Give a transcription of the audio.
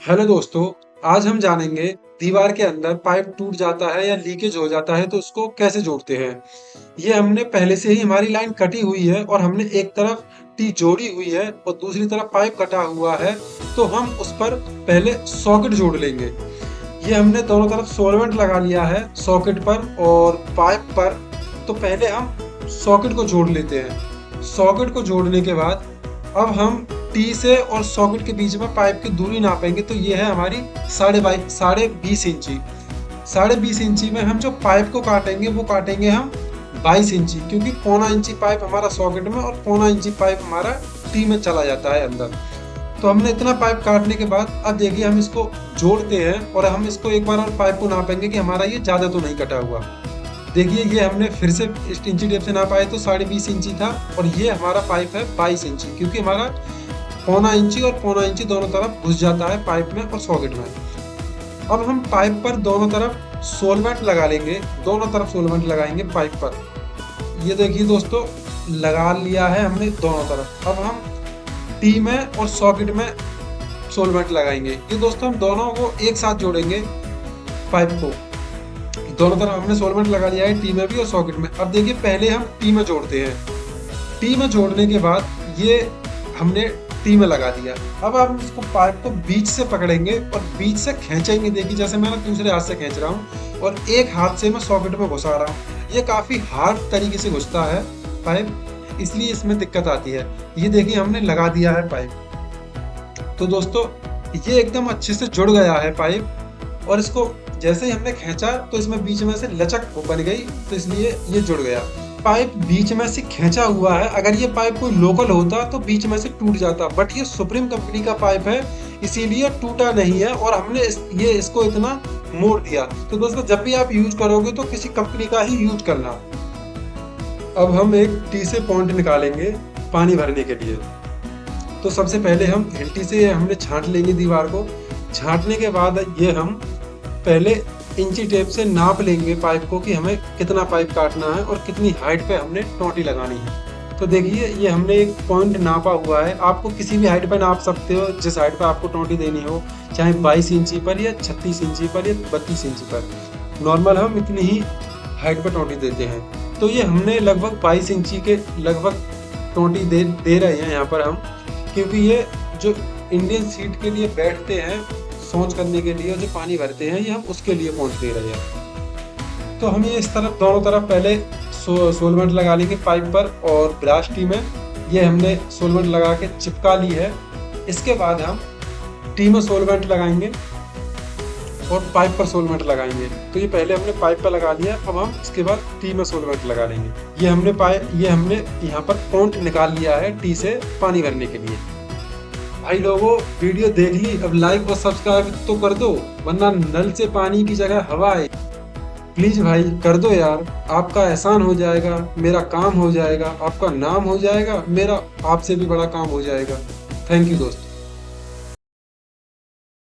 Hello दोस्तों, आज हम जानेंगे दीवार के अंदर पाइप टूट जाता है या लीकेज हो जाता है तो उसको कैसे जोड़ते हैं। ये हमने पहले से ही हमारी लाइन कटी हुई है और हमने एक तरफ टी जोड़ी हुई है और दूसरी तरफ पाइप कटा हुआ है, तो हम उस पर पहले सॉकेट जोड़ लेंगे। ये हमने दोनों तरफ सोलवेंट लगा लिया है सॉकेट पर और पाइप पर। तो पहले हम सॉकेट को जोड़ लेते हैं। सॉकेट को जोड़ने के बाद अब हम टी से और सॉकेट के बीच में पाइप की दूरी नापेंगे, तो ये है हमारी 20.5 इंची। 20.5 इंची में हम जो पाइप को काटेंगे वो काटेंगे हम 22 इंची, क्योंकि पौना इंची पाइप हमारा सॉकेट में और पौना इंची पाइप हमारा टी में चला जाता है अंदर। तो हमने इतना पाइप काटने के बाद अब देखिए हम इसको जोड़ते हैं और हम इसको एक बार और पाइप को नापेंगे कि हमारा ये ज़्यादा तो नहीं कटा हुआ। देखिए ये हमने फिर से इंची टेप से नापा है तो 20.5 इंची था और ये हमारा पाइप है 22 इंची, क्योंकि हमारा पौना इंची और पौना इंची दोनों तरफ घुस जाता है पाइप में और सॉकेट में। अब हम पाइप पर दोनों तरफ सोलवेंट लगा लेंगे, दोनों तरफ सोलवेंट लगाएंगे पाइप पर। ये देखिए दोस्तों, लगा लिया है हमने दोनों तरफ। अब हम टी में और सॉकेट में सोलवेंट लगाएंगे। ये दोस्तों हम दोनों को एक साथ जोड़ेंगे पाइप को। दोनों तरफ हमने सोलवेंट लगा लिया है टी में भी और सॉकेट में। अब देखिए पहले हम टी में जोड़ते हैं। टी में जोड़ने के बाद ये हमने टी में लगा दिया। अब हम इसको पाइप को बीच से पकड़ेंगे और बीच से खींचेंगे। देखिए जैसे मैं दूसरे हाथ से खींच रहा हूँ और एक हाथ से मैं सॉकेट में घुसा रहा हूँ। ये काफी हार्ड तरीके से घुसता है पाइप, इसलिए इसमें दिक्कत आती है। ये देखिए हमने लगा दिया है पाइप। तो दोस्तों ये एकदम अच्छे से जुड़ गया है पाइप, और इसको जैसे ही हमने खींचा तो इसमें बीच में से लचक बन गई, तो इसलिए ये जुड़ गया। पाइप बीच में से खींचा हुआ है। अगर ये पाइप कोई लोकल होता तो बीच में से टूट जाता, बट ये सुप्रीम कंपनी का पाइप है इसीलिए टूटा नहीं है और हमने इसको इतना मोड़ दिया। तो दोस्तों जब भी आप यूज करोगे तो किसी कंपनी का ही यूज करना। अब हम एक टी से पॉइंट निकालेंगे पानी भरने के लिए। तो सबसे पहले हम हिल्टी से हमने छांट लेंगे दीवार को। छांटने के बाद ये हम पहले इंची टेप से नाप लेंगे पाइप को कि हमें कितना पाइप काटना है और कितनी हाइट पे हमने टोंटी लगानी है। तो देखिए ये हमने एक पॉइंट नापा हुआ है। आपको किसी भी हाइट पे नाप सकते हो, जिस हाइट पे आपको टोंटी देनी हो, चाहे 22 इंची पर या 36 इंची पर या 32 इंची पर। नॉर्मल हम इतनी ही हाइट पे टोंटी देते हैं। तो ये हमने लगभग 22 इंची के लगभग टोंटी दे रहे हैं यहाँ पर हम, क्योंकि ये जो इंडियन सीट के लिए बैठते हैं सोच करने के लिए, जो पानी भरते हैं, ये हम उसके लिए पहुंच दे रहे हैं। तो हम ये इस तरफ दोनों तरफ पहले सोलवेंट लगा लेंगे पाइप पर और ब्राश टी में। ये हमने सोलवेंट लगा के चिपका ली है। इसके बाद हम टी में सोलवेंट लगाएंगे और पाइप पर सोलवेंट लगाएंगे। तो ये पहले हमने पाइप पर लगा दिया, अब हम इसके बाद टी में सोलवेंट लगा लेंगे। ये हमने यहाँ पर पॉइंट निकाल लिया है टी से पानी भरने के लिए। भाई लोगों वीडियो देख ली, अब लाइक और सब्सक्राइब तो कर दो, वरना नल से पानी की जगह हवा है। प्लीज भाई कर दो यार, आपका एहसान हो जाएगा, मेरा काम हो जाएगा, आपका नाम हो जाएगा, मेरा आपसे भी बड़ा काम हो जाएगा। थैंक यू दोस्तों।